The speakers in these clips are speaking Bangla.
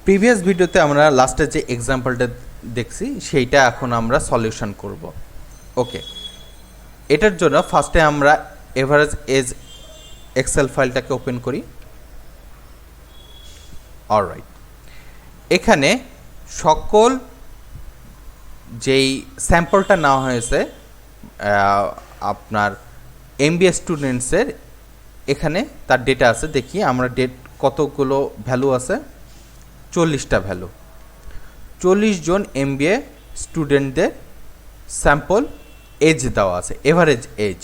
প্রিভিয়াস ভিডিওতে আমরা লাস্টে যে এক্সাম্পলটা দেখছি সেইটা এখন আমরা সলিউশন করব। ওকে, এটার জন্য ফার্স্টে আমরা এভারেজ এজ এক্সেল ফাইলটাকে ওপেন করি। অলরাইট, এখানে সকল যেই স্যাম্পলটা নেওয়া হয়েছে আপনার এমবিএ স্টুডেন্টসের, এখানে তার ডেটা আছে। দেখি আমরা ডেট কতগুলো ভ্যালু আছে, 40টা ভ্যালু। 40 জন এমবিএ স্টুডেন্টদের স্যাম্পল এজ দেওয়া আছে, এভারেজ এজ।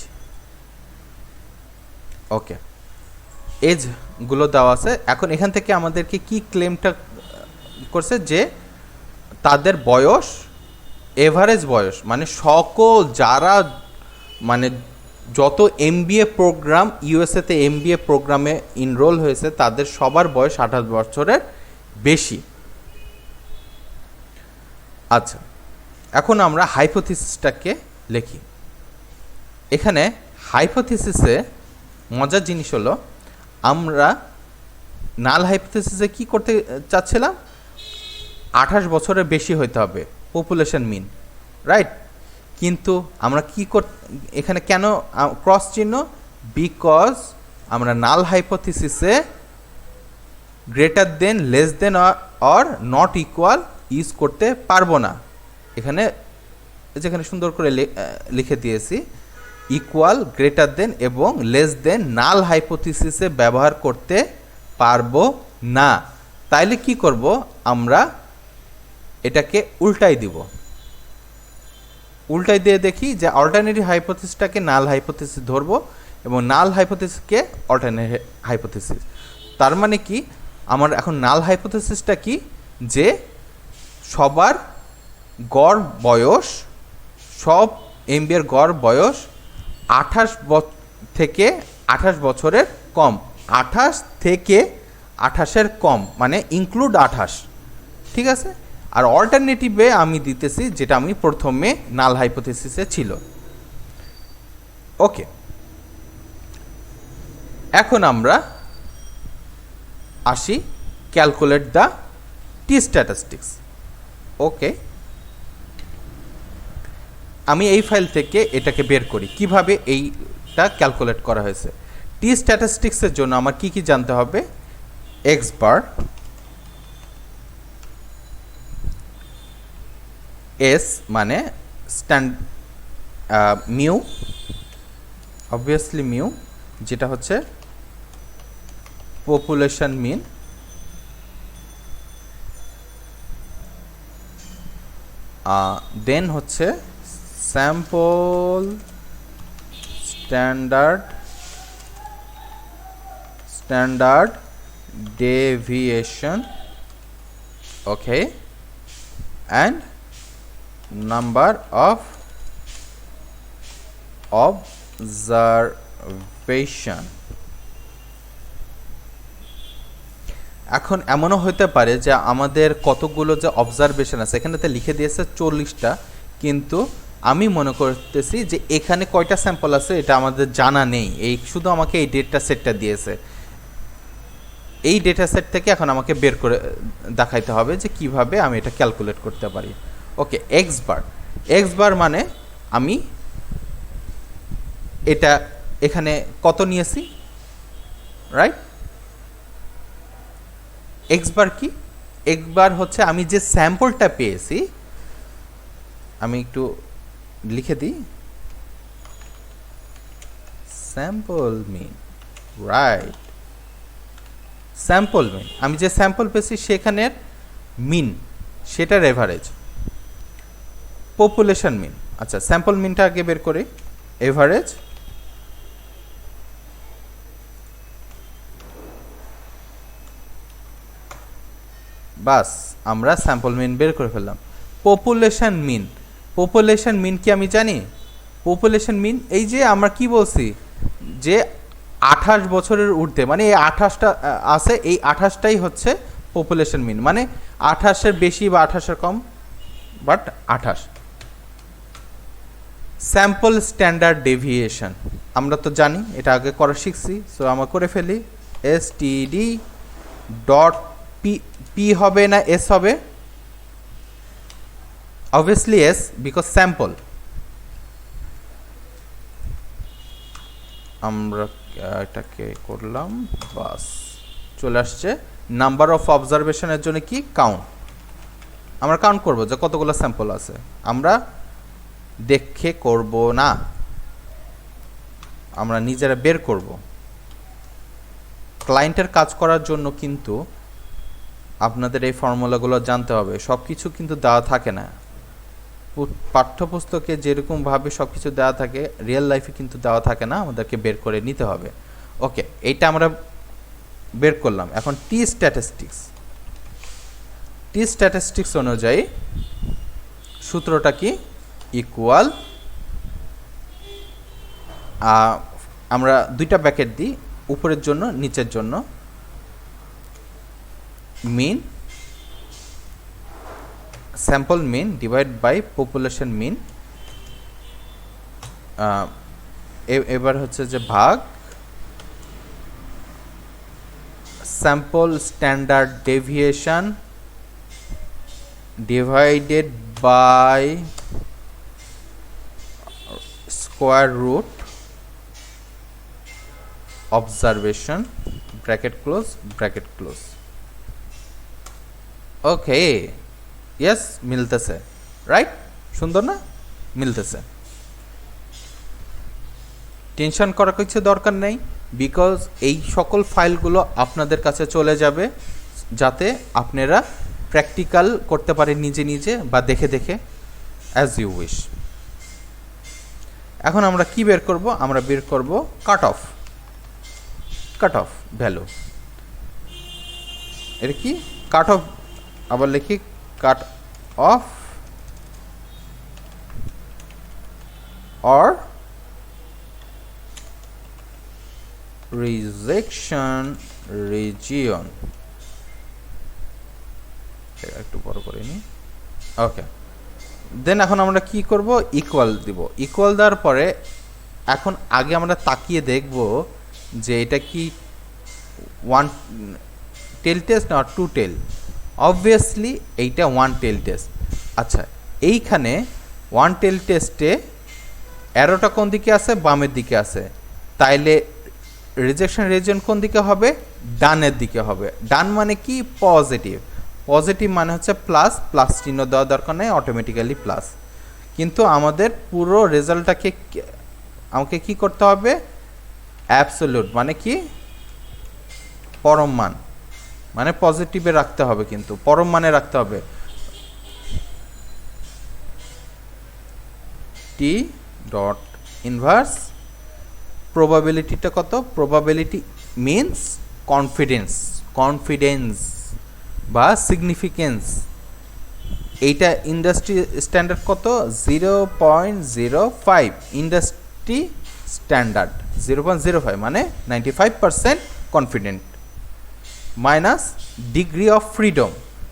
ওকে, এজগুলো দেওয়া আছে। এখন এখান থেকে আমাদেরকে কি ক্লেমটা করছে যে তাদের বয়স, এভারেজ বয়স মানে সকল যারা মানে যত এমবিএ প্রোগ্রাম ইউএসএতে এমবিএ প্রোগ্রামে এনরোল হয়েছে তাদের সবার বয়স 28 বছরের বেশি। আচ্ছা, এখন আমরা হাইপোথিসিসটাকে লিখি। এখানে হাইপোথিসিসে মজার জিনিস হলো, আমরা নাল হাইপোথিসিসে কি করতে চাচ্ছিলাম, 28 বছরের বেশি হইতে হবে পপুলেশন মিন, রাইট? কিন্তু আমরা কি এখানে কেন ক্রস চিহ্ন? বিকজ আমরা নাল হাইপোথিসিসে greater than, less than or not equal use করতে পারবো না। এখানে যেখানে সুন্দর করে লিখে দিয়েছি ইকুয়াল, গ্রেটার দেন এবং লেস দেন নাল হাইপোথিসিসে ব্যবহার করতে পারবো না। তাইলে কি করব, আমরা এটাকে উল্টাই দিব। উল্টাই দিয়ে দেখি যে অল্টারনেটিভ হাইপোথিসিসটাকে নাল হাইপোথিসিস ধরবো এবং নাল হাইপোথিসিসকে অল্টারনেটিভ হাইপোথিসিস। তার মানে কি, আমার এখন নাল হাইপোথিসিসটা কি, যে সবার গড় বয়স, সব এমবিএর গড় বয়স 28 থেকে 28 বছরের কম। 28 থেকে 28-এর কম মানে ইনক্লুড 28, ঠিক আছে? আর অল্টারনেটিভে আমি দিতেছি যেটা আমি প্রথমে নাল হাইপোথিসিসে ছিল। ওকে, এখন আমরা আসি ক্যালকুলেট দ্য টি স্ট্যাটিস্টিক্স। ওকে, আমি এই ফাইল থেকে এটাকে বের করি কিভাবে এইটা ক্যালকুলেট করা হয়েছে। টি স্ট্যাটিস্টিক্সের জন্য আমার কি কি জানতে হবে? এক্স বার, এস মানে মিউ, অবভিয়াসলি মিউ যেটা হচ্ছে পপুলেশন মিন, দেন হচ্ছে sample standard deviation, okay, and number of observation। এখন এমনও হতে পারে যে আমাদের কতগুলো যে অবজারভেশন আছে, এখানেতে লিখে দিয়েছে 40টা, কিন্তু আমি মনে করতেছি যে এখানে কয়টা স্যাম্পল আছে এটা আমাদের জানা নেই। এই শুধু আমাকে এই ডেটা সেটটা দিয়েছে, এই ডেটা সেট থেকে এখন আমাকে বের করে দেখাইতে হবে যে কিভাবে আমি এটা ক্যালকুলেট করতে পারি। ওকে, এক্স বার মানে আমি এটা এখানে কত নিয়েছি, রাইট? এক্স বার কি? এক্স বার হচ্ছে আমি যে স্যাম্পলটা পেয়েছি, আমি একটু লিখে দিই, স্যাম্পল মিন, রাইট? স্যাম্পল মিন, আমি যে স্যাম্পল পেয়েছি সেখানের মিন, সেটার এভারেজ। পপুলেশন মিন, আচ্ছা স্যাম্পল মিনটা আগে বের করে, এভারেজ বাস, আমরা স্যাম্পল মিন বের করে ফেললাম। পপুলেশন মিন কি আমি জানি? পপুলেশন মিন এই যে আমরা কি বলছি যে 28 বছরের ঊর্ধ্বে, মানে এই 28টা আছে, এই 28টাই হচ্ছে পপুলেশন মিন, মানে 28-এর বেশি বা 28-এর কম, বাট 28। স্যাম্পল স্ট্যান্ডার্ড ডেভিয়েশন আমরা তো জানি, এটা আগে করা শিখছি, সো আমরা করে ফেলি। std পি হবে না এস হবে? Obviously S, because sample. আমরা এটাকে করলাম, বাস চলে আসছে। নাম্বার অফ অবজারভেশনের জন্য কি কাউন্ট, আমরা কাউন্ট করব যে কতগুলো স্যাম্পল আছে, আমরা দেখে করব না, আমরা নিজেরা বের করব। ক্লায়েন্টের কাজ করার জন্য কিন্তু আপনাদের এই ফর্মুলাগুলো জানতে হবে। সব কিছু কিন্তু দেওয়া থাকে না, পাঠ্যপুস্তকে যেরকমভাবে সব কিছু দেওয়া থাকে রিয়েল লাইফে কিন্তু দেওয়া থাকে না, আমাদেরকে বের করে নিতে হবে। ওকে, এইটা আমরা বের করলাম। এখন টি স্ট্যাটিস্টিক্স অনুযায়ী সূত্রটা কি, ইকুয়াল, আমরা দুইটা ব্র্যাকেট দিই, উপরের জন্য নিচের জন্য, mean, sample mean divide by population mean, এবার হচ্ছে যে ভাগ sample standard deviation divided by square root observation, bracket close, bracket close. Okay, yes, মিলতেছে, রাইট? সুন্দর না? মিলতেছে। টেনশন করার কিছু দরকার নেই, বিকজ এই সকল ফাইলগুলো আপনাদের কাছে চলে যাবে, যাতে আপনারা প্র্যাকটিক্যাল করতে পারেন নিজে নিজে বা দেখে দেখে, অ্যাজ ইউ উইশ। এখন আমরা কি বের করব? আমরা বের করব কাট অফ ভ্যালু। এটা কি কাট অফ, আবার লিখি cut off or rejection region, একটু বড় করে নি। ওকে, দেন এখন আমরা কি করব, ইকুয়াল দিব। ইকুয়াল দেওয়ার পরে এখন আগে আমরা তাকিয়ে দেখব যে এটা কি ওয়ান টেল টেস্ট না টু টেল। অবভিয়াসলি এইটা ওয়ান টেল টেস্ট। আচ্ছা, এইখানে ওয়ান টেল টেস্টে অ্যারোটা কোন দিকে আছে? বামের দিকে আছে। তাইলে রিজেকশন রিজন কোন দিকে হবে? ডানের দিকে হবে। ডান মানে কি? পজিটিভ। পজিটিভ মানে হচ্ছে প্লাস, প্লাস চিহ্ন দেওয়া দরকার নেই, অটোমেটিক্যালি প্লাস। কিন্তু আমাদের পুরো রেজাল্টটাকে আমাকে কি করতে হবে? অ্যাবসোলিউট মানে কি? পরম মান, মানে পজিটিভে রাখতে হবে, কিন্তু পরম মানে রাখতে হবে। টি ডট ইনভার্স প্রবাবিলিটিটা কত? প্রবাবিলিটি মিনস কনফিডেন্স বা সিগনিফিকেন্স। এইটা ইন্ডাস্ট্রি স্ট্যান্ডার্ড কত? 0.05। ইন্ডাস্ট্রি স্ট্যান্ডার্ড 0.05 মানে 95% confident, minus degree of freedom.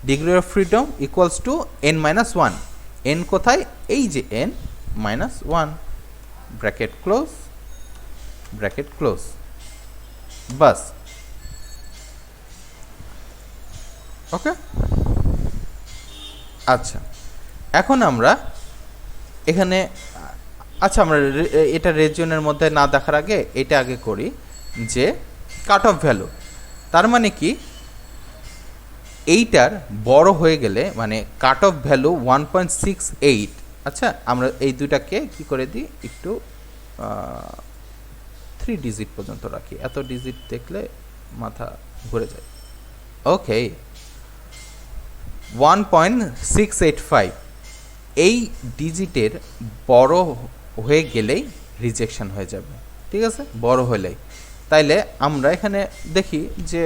Degree of freedom equals to n-1। n কোথায়? এই যে n -1, bracket close, bracket close, বাস। ওকে, আচ্ছা এখন আমরা এখানে, আচ্ছা আমরা এটা রেজিয়নের মধ্যে না দেখার আগে এটা আগে করি যে কাট অফ ভ্যালু। তার মানে কি? এইটার বড় হয়ে গেলে মানে কাট অফ ভ্যালু 1.68। আচ্ছা, আমরা এই দুটাকে কি করে দিই, একটু 3 ডিজিট পর্যন্ত রাখি, এত ডিজিট দেখলে মাথা ঘুরে যায়। ওকে, 1.685 এই ডিজিটের বড় হয়ে গেলেই রিজেকশন হয়ে যাবে, ঠিক আছে? বড় হলেই। তাইলে আমরা এখানে দেখি যে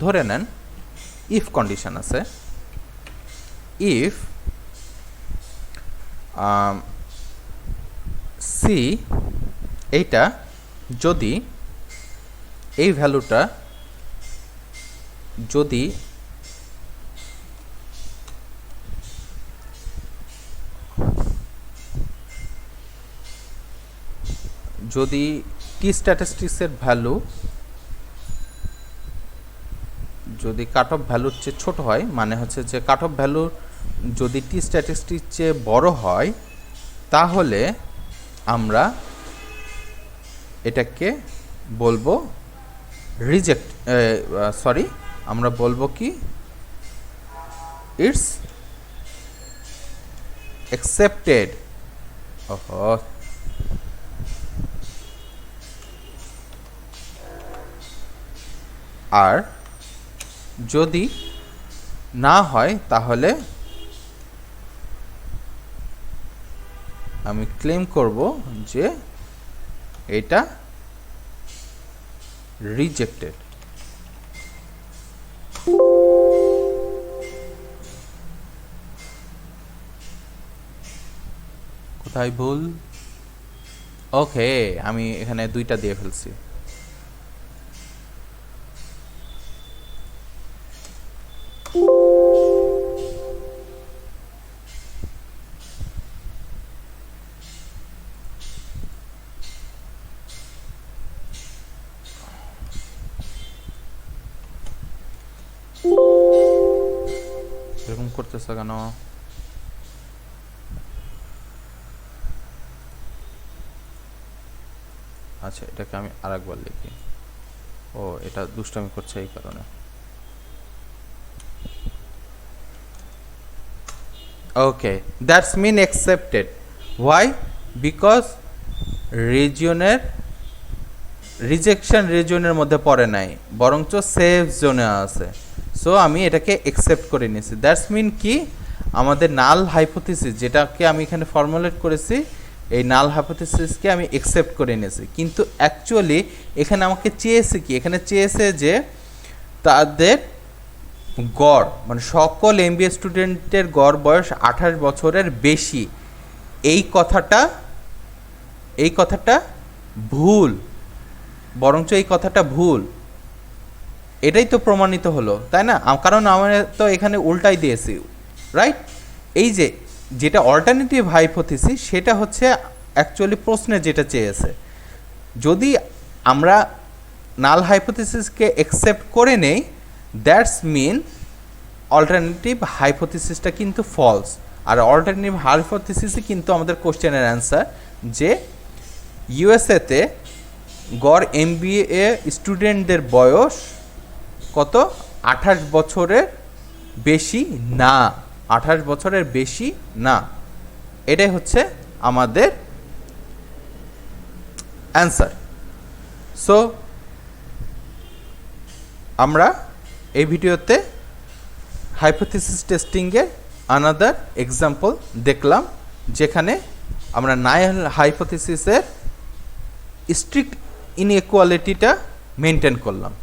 ধরে নেন ইফ কন্ডিশন আছে, ইফ সি এইটা যদি এই ভ্যালুটা যদি টি স্ট্যাটিস্টিক্সের ভ্যালু যদি কাট অফ ভ্যালুর চেয়ে ছোট হয়, মানে হচ্ছে যে কাট অফ ভ্যালু যদি টি স্ট্যাটিস্টিক চেয়ে বড় হয়, তাহলে আমরা এটাকে বলবো রিজেক্ট, সরি, আমরা বলবো কি ইটস অ্যাকসেপ্টেড। আর যদি না হয় তাহলে আমি ক্লেম করব যে এটা রিজেক্টেড। কোথায় ভুল? ওকে, আমি এখানে দুইটা দিয়ে ফেলছি। এরকম করতেছে কেন? আচ্ছা, এটাকে আমি আরেকবার লিখি। ও, এটা দুষ্টামি করছে এই কারণে। Okay, that's mean accepted. Why? Because রিজিয়নের রিজেকশন রিজিয়নের মধ্যে পড়ে নাই, বরঞ্চ সেফ জোনে আছে। সো আমি এটাকে অ্যাকসেপ্ট করে নিয়েছি। দ্যাটস মিন কি, আমাদের নাল হাইপোথিসিস যেটাকে আমি এখানে ফর্মুলেট করেছি, এই নাল হাইপোথিসিসকে আমি অ্যাকসেপ্ট করে নিয়েছি। কিন্তু অ্যাকচুয়ালি এখানে আমাকে চেয়েছে কি, এখানে চেয়েছে যে তাদের গড়, মানে সকল এমবিএ স্টুডেন্টের গড় বয়স 28 বছরের বেশি। এই কথাটা ভুল, বরঞ্চ এই কথাটা ভুল। এটাই তো প্রমাণিত হলো, তাই না? কারণ আমরা তো এখানে উল্টাই দিয়েছি, রাইট? এই যে যেটা অল্টারনেটিভ হাইপোথিসিস, সেটা হচ্ছে অ্যাকচুয়ালি প্রশ্নে যেটা চেয়েছে। যদি আমরা নাল হাইপোথিসিসকে অ্যাকসেপ্ট করে নেই, দ্যাটস মিন অল্টারনেটিভ হাইপোথিসিসটা কিন্তু ফলস। আর অল্টারনেটিভ হাইপোথিসিসই কিন্তু আমাদের কোশ্চেনের অ্যান্সার, যে ইউএসএতে গড় এমবিএ স্টুডেন্টদের বয়স কত? 28 বছরের বেশি না, 28 বছরের বেশি না। এটাই হচ্ছে আমাদের অ্যান্সার। সো আমরা এই ভিডিওতে হাইপোথিসিস টেস্টিংয়ের আনাদার এক্সাম্পল দেখলাম, যেখানে আমরা নাল হাইপোথিসিসের স্ট্রিক্ট ইনইকুয়ালিটিটা মেনটেন করলাম।